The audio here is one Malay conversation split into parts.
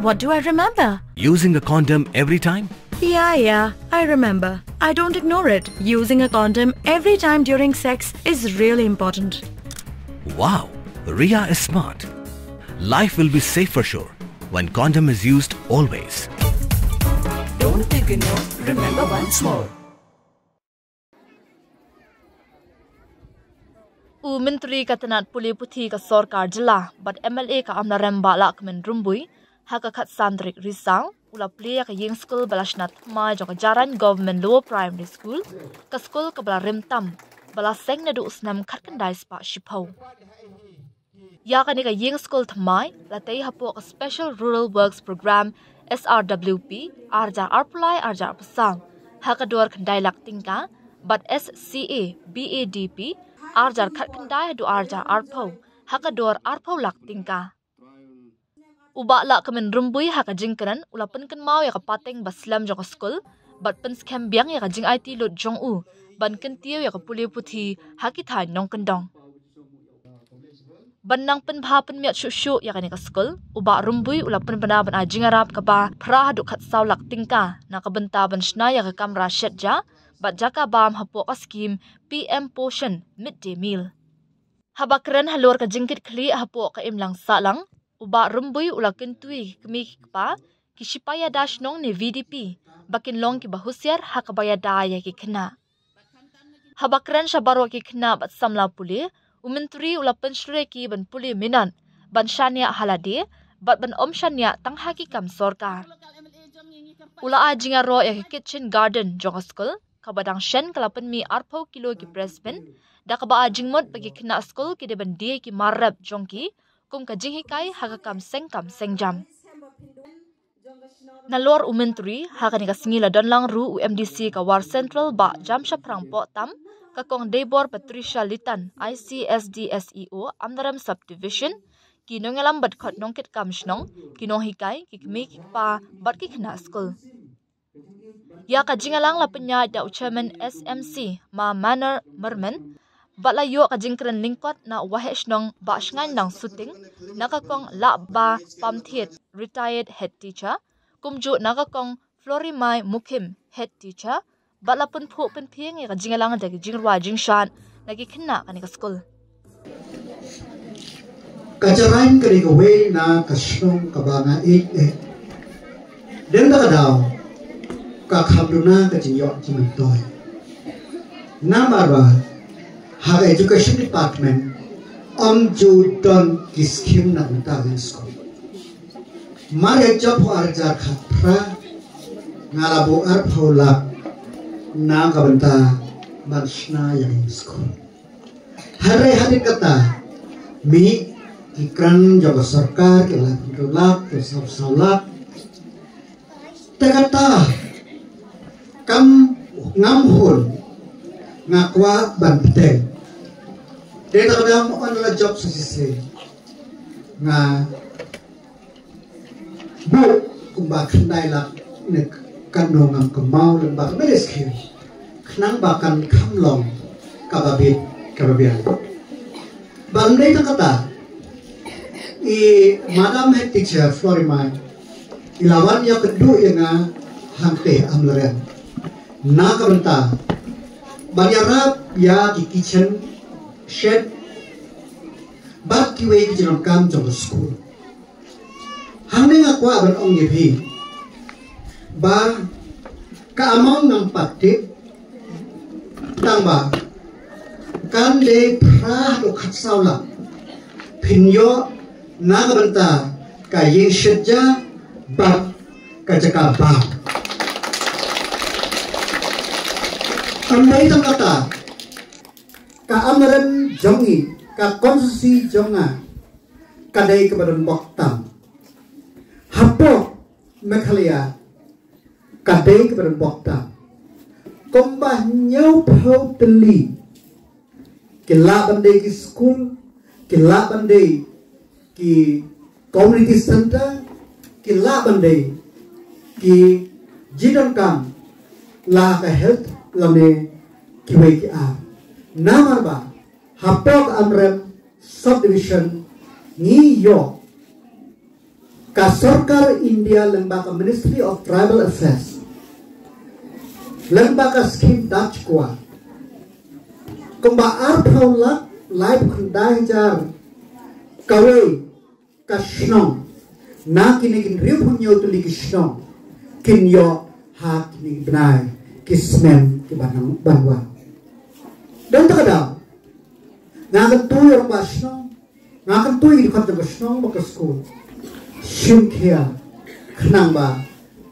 What do I remember? Using a condom every time? Yeah, I remember. I don't ignore it. Using a condom every time during sex is really important. Wow, Ria is smart. Life will be safe for sure when condom is used always. Don't ignore, remember once more. Menteri Katanat Puli Puthi ka Sorkar Jila, but MLA ka amna remba lak men rumbui, haka kat sandrik risang, ula plia ka ying school balasnat ma jo ka jaran government lower primary school, ka school ka bala rimtam, bala seng na du usnam kat kandai spa shipau. Ya ka ni ka ying school thamai, latay hapo ka special rural works program SRWP, arjar arpulai arjar pasang, haka duar kandai lak tingka, but SCA BADP, arjar khat kandai du arjar arpo haka dor arpo lak tingka uba la kamen rumbui haka jingkran ulapan kan mau ya ka pateng baslam jong school bat pen scam biang ya ka jing IT lot jong u ban kan tiu ya ka puli puthi haki thai nong kandong banang pen bha pen miat shu ya ka ni ka school uba rumbui ulapan bana ban ajing arab ka ba phra du khat saw lak tingka na ka benta ban shna ya ka kamra shet ja but jaka bam hapo ka scheme PM Portion midday meal. Habakren halor ka jingkit kli hapo ka imlang salang uba rumbui ulakin tui kmi pa kishipaya dash nong ne VDP bakin long ki bahusyar hakabaya daya ki khna. Habakren shabaro ki khna bat samla puli umentri ulapan shre ki ban puli minan ban shania halade bat ban shania tangha ki kam sorkar. Ula ajinga ro ya kitchen garden jong school kabadang shen kalapan mi arpo kilo ki presben da kaba ajing mod bagi kena school ki deban dia ki marab jongki kum ka jing hikai haga kam seng jam nalor umentri haga ni ka singila donlang ru UMDC ka war central ba jam shaprang po tam ka kong Debor Patricia Litan ICSD SEO amdaram subdivision ki nongelam bat khot nongkit kam shnong ki nong hikai ki kmi ki pa bat ki kena school. Ya ka jingalang la penya da chairman SMC ma Manor Merman batla yo ka jingkren lingkot na wahesh nong ba shngan nang shooting nakakong la ba pamthiet retired head teacher kumju nakakong Florimai Mukim head teacher batla pun phu pen phieng ka jingalang da jingrwa jingshan nagi khinna kani ka school kajaran kari gawe na kashnong kabanga 8 den da daw ka khamduna ka jinyo jiman toy namara ha education department ju don kiskim na uta school mare job arja khatra ngalabo arphola na kabanta bansna yang school hare hare kata mi ikran jaga sarkar ke lak ke salak kata kam ngamhul ngakwa banteng data kadang on la job sisi nga bu kumba khandai la ne kanong ngam kamau le bak beres khi khnang bakan khamlong kababit kababian bandai kata i madam head teacher Florimai ilawan ya kedu nga hante amlaren na kabanta banyarap ya ki kitchen shed bat ki we ki jong kam jong school hamne nga kwa ban ong ye phi ba ka among nang patte tang ba kan le phra do khat saula phinyo na kabanta ka ye shedja ba ka jaka ba Andai kata ka amaran jongi ka konstitusi jonga kadai kepada boktam hapo mekhalia kadai kepada boktam kombah nyau phau teli kila bandai ki school kila bandai ki community center kila bandai ki jidon kam la ka health lame kiwai ki a namar ba hapok amrem subdivision ni yo ka Sarkar India lembaga Ministry of Tribal Affairs lembaga skim Dutch kwa kumba arthaula live kundai jar kawe kashnong na kinigin riu punyo tuli kishnong kinyo ha kinig benai kismen kibanang banwa dan takadaw ngakan tuyo ang bashnong ngakan tuyo di kanta kashnong baka school Shunkia Knang ba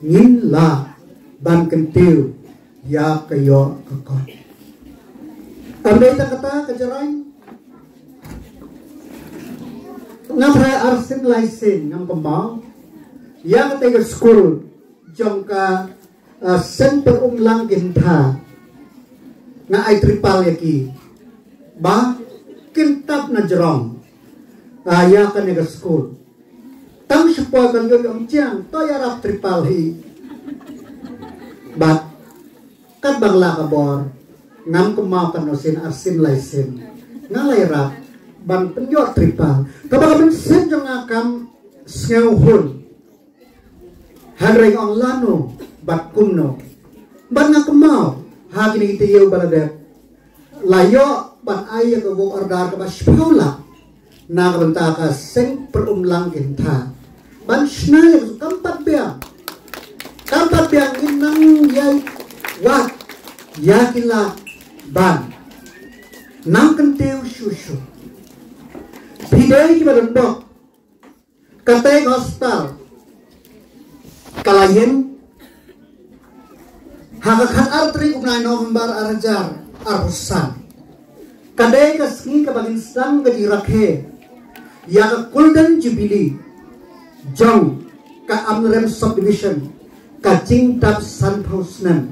Ngin la Ban kentiu Ya kayo kakot Amday ta kata kajaray Ngapray arsin laisin Ngam kembang Ya katay ka school Jong ka Center umlang ginta Nga ay tripal yaki Ba Kintap na jerong Ya ka nega school Tang siya kan yung jang to yarap tripal hi. But kat bangla ka bor ngam kumaw kan nosin arsin laisin ngalay rap ban penyor tripal. Kapag bensin yung ngakam ngewhun hanring ang lano bat kumno ban nga kumaw hagin itiyo baladet layo ban ay ka go ordar ka baspaula na kabanta ka seng perumlang ginta ban shnay kampat biang inang yay wat yakila ban nang kentiu shushu pidai barendok katay hospital kalayen hagakan artri umnay November arajar arusan kadai kasngi kabagin sang gajirakhe yaga Golden Jubilee Jong ka Amrem subdivision ka Jingtap Sanpausnan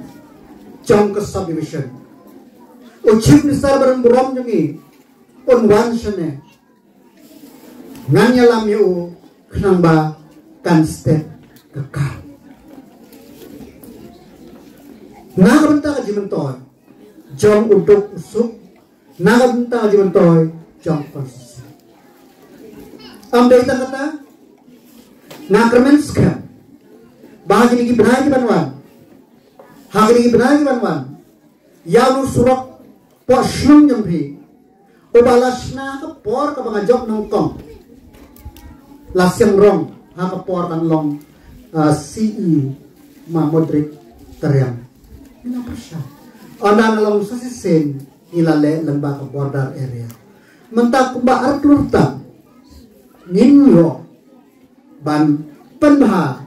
Jong ka subdivision o chief minister barang buram jongi unwan shane nganya lam yu khnang ba kan step ka nagabanta ka jimentoy Jong udok usuk nagabanta ka jimentoy Jong konstitusi amday ta kata Nakermenska bahagi ni Ibrahim banwan hagi ni Ibrahim banwan yalu surok posnum nyamri ubalasna ka por ka bangajok nongkong lasyang rong ha ka por kan long CE ma modrik taryam ina pasya ana nalong sasisen ilale lamba ka border area mentak ba artlurta ninyo ban penha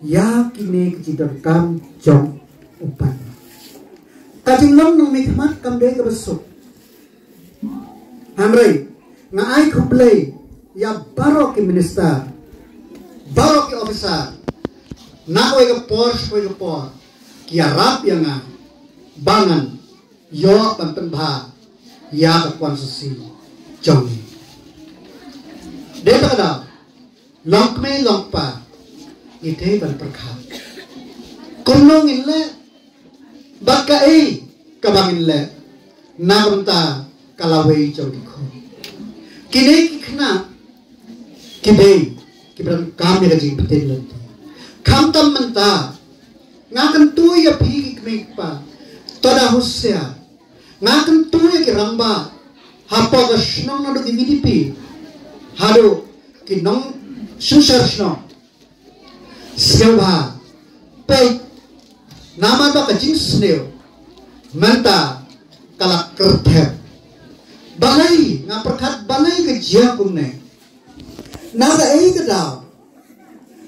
ya kini kejidar kam jong upan kajing long nang mikmat kam de ka besuk hamray nga ay kublay ya baro ki minister baro ki officer na ko ka por ki arap ya nga bangan yo ban penha ya ka konsusi jong de ta da Long me long pa ite ban perkha kunong inle baka ei kabang inle nagunta kalaway jodi ko kine kna kibay kibran kami ga jing patin lang kam tam manta ngakan tuya phi kmek pa toda husya ngakan tuya ki ramba hapo ga shnong na do ki vidipi hado kinong susarshno siapa pe nama to kajing sneo manta kalak kerthe balai nga perkhat balai ke jia kumne naga ei ke daw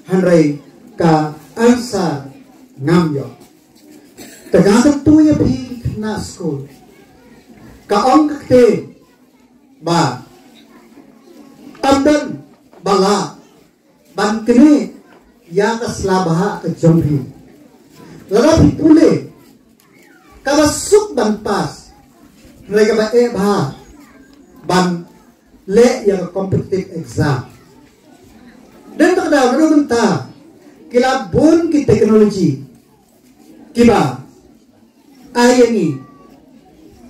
hanrei ka ansar ngamyo tagad tuya phi na school ka ong kakte ba tamdan bala ban kini ya kaslabaha ke jomri lalapi pule kabasuk ban pas mereka ba ba ban le yang competitive exam dan tak ada menta kilabun ki teknologi kiba ayani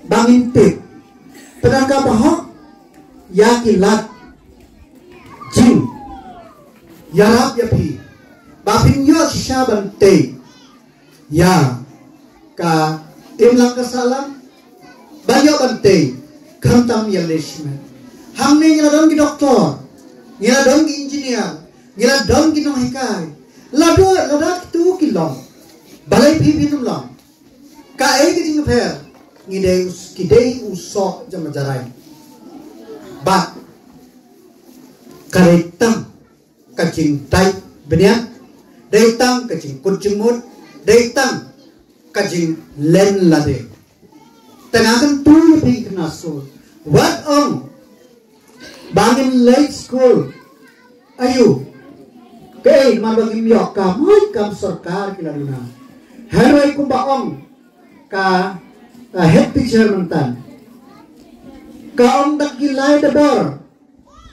bangintip penangka bahok ya kilat jing yarap ya pi bapin yo syaban te ya ka imlang kasalam bayo bante kantam ya leshman hamne ngila dong ki doktor ngila dong ki engineer ngila dong ki nong hikai ladat tu ki long balai pi binum long ka ai ki jing pher ngide usok jam jarai ba karetam kajing tai benya daytang kajing kunjumut daytang kajing len lade tengakan tu pi kena school what on bangin late school ayu kay mabagi miyok ka moy kam sarkar kilaluna haray ko baong ka head teacher mantan ka om dakilay dador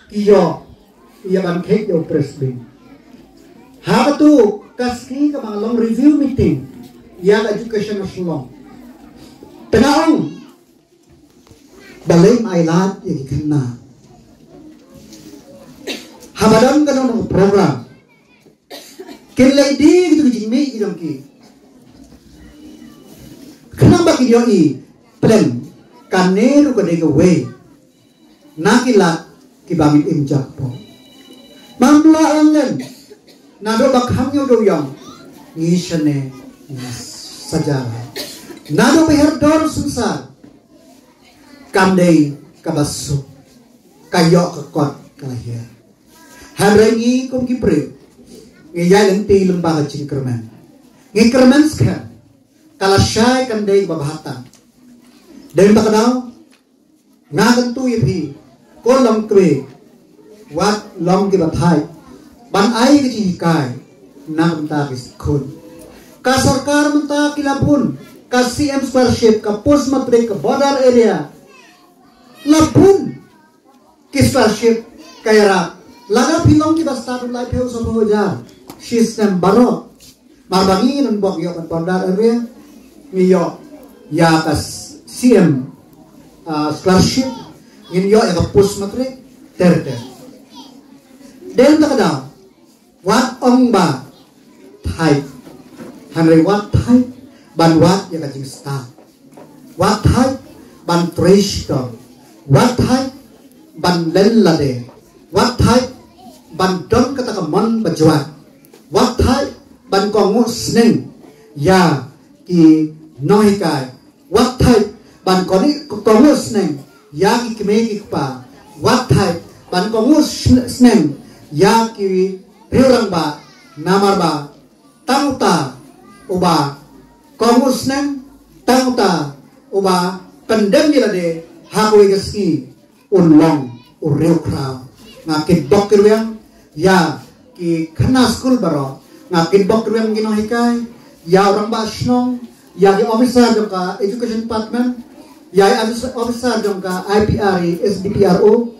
kiyo iya ban kek yo presby ha tu kaski ka mga long review meeting yang education long penaong balay mailat yang kena habadam kanong program kinlay di gitu kijimi idong ki kenapa kiyo i plan kanero ka dega way nakilat kibamit imjak po mamla angan nado bakhamyo do yang ngishane saja nado beherdor sunsar kandai kabasu kayo kakot kalahir harengi kum kipre ngiyay lenti lembaga cingkerman ngkerman skha kalashay kandai babahata dari bakadaw ngagan tu yepi kolam kwe wat long ki bathai ban ai ki hikai nam ta kis khun ka sarkar menta kilapun ka CM scholarship ka post matric ka border area lapun ki scholarship kayara laga pilong ki basta lai pheu so ho ja system baro marbangi nan bok yo kan border area miyo ya ka CM scholarship ngin yo ya ka post matric terte den takada wat ong ba thai hanre wat thai ban wat ya ka jing sta wat thai ban trishto wat thai ban len lade wat thai ban don kata ka mon bajwa wat thai ban kongu sneng ya ki noi kai wat thai ban koni kongu sneng ya ki kme ki pa wat thai ban kongu sneng ya ki riurang ba namar ba tangta uba kongus neng tangta uba pendem nilade hakwe geski unlong ureu kraw ngakit bokirwang ya ki kena school baro ngakit bokirwang gino hikai ya orang ba snong ya ki officer jongka education department ya officer jongka IPR SDPRO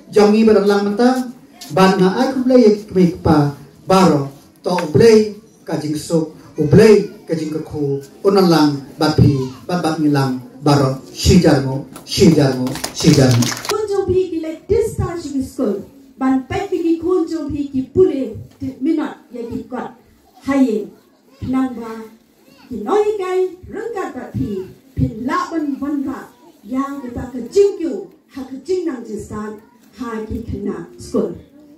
jongi barang mentang ban na ay kublay kmik pa baro to ublay kajing suk ublay kajing kaku unan lang bapi bat nilang baro shijarmo kunjung pi ki like distance ki school ban pek ki kunjung pi ki pule minot ya ki kot haye nang ba ki noi kai rengkat bapi pin la ban ba yang kita ke jingyu ha ke jing nang jisan ha ki kena school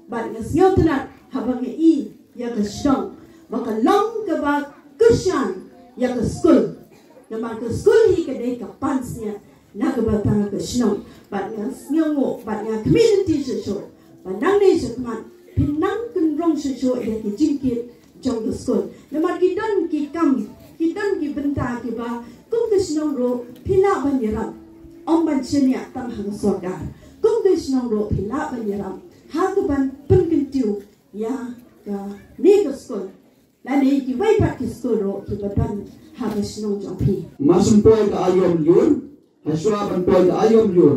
ban ngasnyo tenat habang i ya ke stong baka long ke ba kushan ya ke school nama ke school hi ke dei ka pansnya na ke ba tang ke snong ban ngasnyo ngo ban nga community so ban nang nei so man pinang kun rong so ya ke jingkit jong ke school nama ki don ki benta ki ba kum ke snong ro pila ban yaram om ban chenya tang hang sorga kum ke snong ro pila ban yaram hakuban pengentiu ya ka nega school la nei ki wai pat ki school ro ki badan habis nong jampi masum poy ka ayom yur haswa ban poy ka ayom yur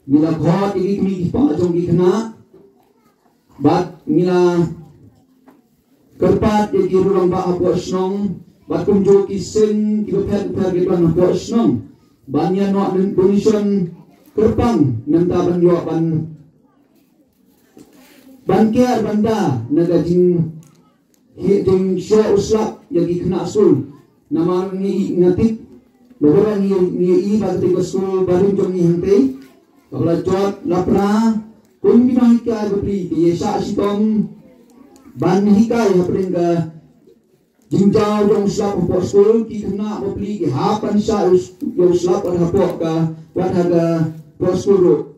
mila khot igi mi ki pa jong ki khna bat mila kerpat igi ruang ba apo snong bat kum jo ki sen ki phet ki ban apo snong banyan no donation kerpang nanda ban yo ban Bangker banda naga jing show uslap yang kena sul nama ngatik beberapa ngi bagti sul baru jom ni hante kapala jot lapra kun binahika beri yesa sitom ban hika ya pringa jingjau jong uslap po sul ki kena beli ki hapan sa uslap ar hapo ka wat haga po sul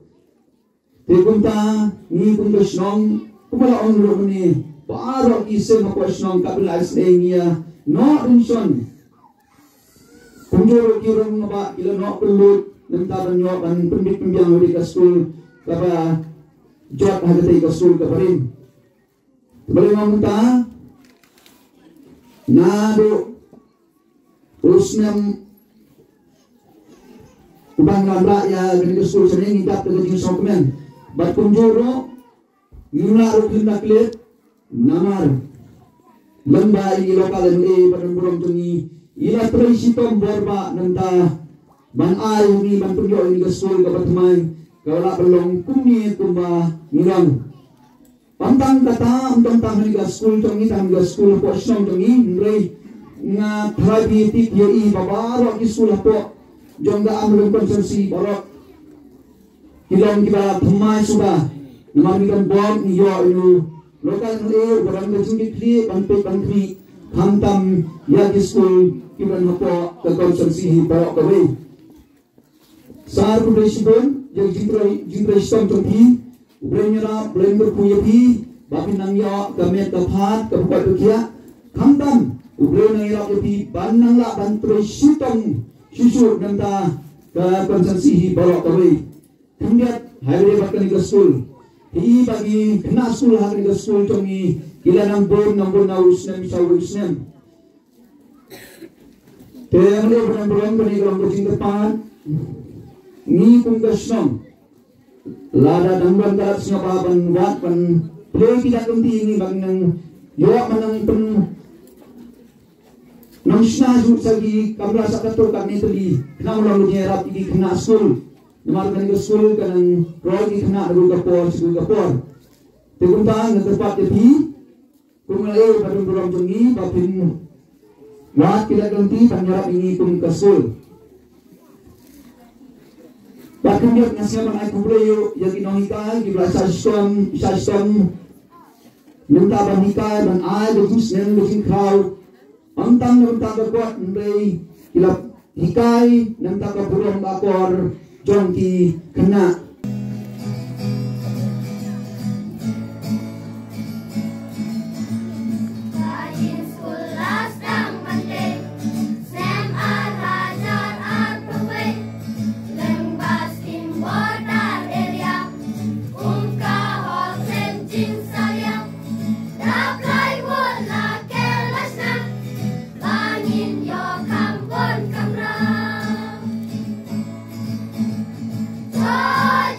Tegunta ni kung snong kumala on ro ni paro kisem ko snong kapila isngia no rinson kunjoro kirong na ba ila no kulut namtaban nyo kan pundit pimbyang uri ka school kapa jot hagatay ka school ka parin bali mamunta na do usnam ubang ramra ya ganito school sa ning indap ka jing sokmen bat kunjoro nguna rukin naklit namar lembah ini lokal ini pada burung tungi ila trisitom borba nanta ban ayu ni ban tunjo ini kesul ke batmai kala belong kumi kumba ngirang pantang kata untang tahan ga school tungi tahan ga school po song tungi mrei nga thabi tik yo i babaro ki school po jongga amlong konsensi borok Hilong kita thumai sudah namamikan bom iyo lokal nlir barang kecil kli pantai pantri hantam ya di school kiban hapo ke konsensi bawa kawe sar presiden yang jintrai stom tongki blenyara blender puyepi bapin nangyo gamet kaphat kabuat kia hantam ublenera kepi banang la bantrai sitong susu nanda ke konsensi bawa kawe Kemudian hari bahkan ke school, hi bagi kena school hari ke school tongi kila nambur naus nem sawus nem. Temle bulan bani kalau kucing depan, ni pun kesnom. Lada nambur darat siapa pan wat pan play tidak kenti ini bagi nang yo manang pen nang snaju sagi kamera sakatur kami tadi kena ulang nyerap di kena school. Namarkan ke school kanang rogi kena ruga por tegunta ngetepat jadi kumalayo padung burong tungi bapin wat tidak ganti panyarap ini kum ke school bahkan dia ngasih man ay kumplayo yang inohika gibla sistem nunta bahika dan ay dejus nen dejin kraw antang nunta ke kuat nrei kilap hikai nunta ke burong bakor Jongki kena Oh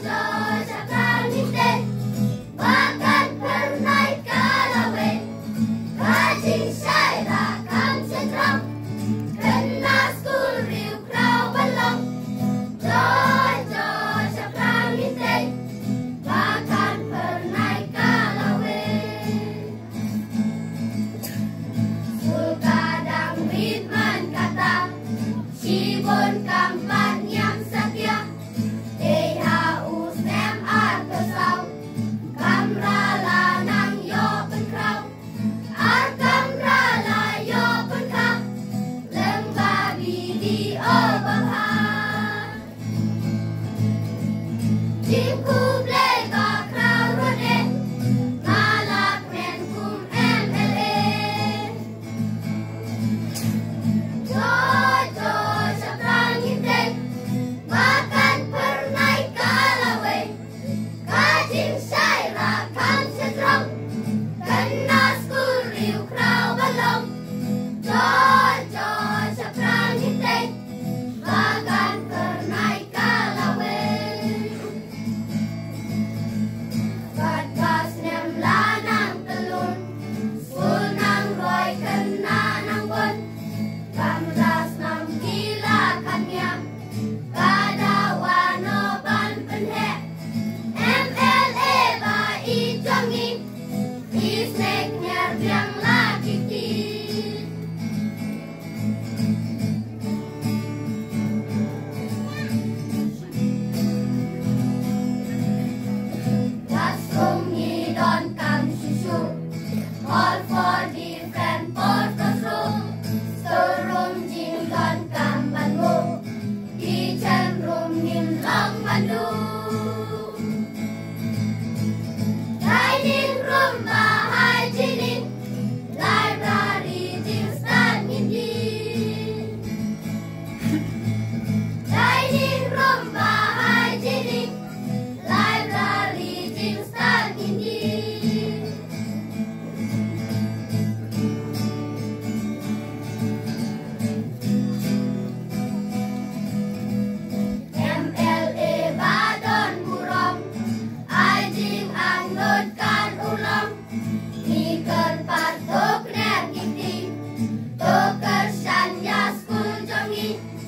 ini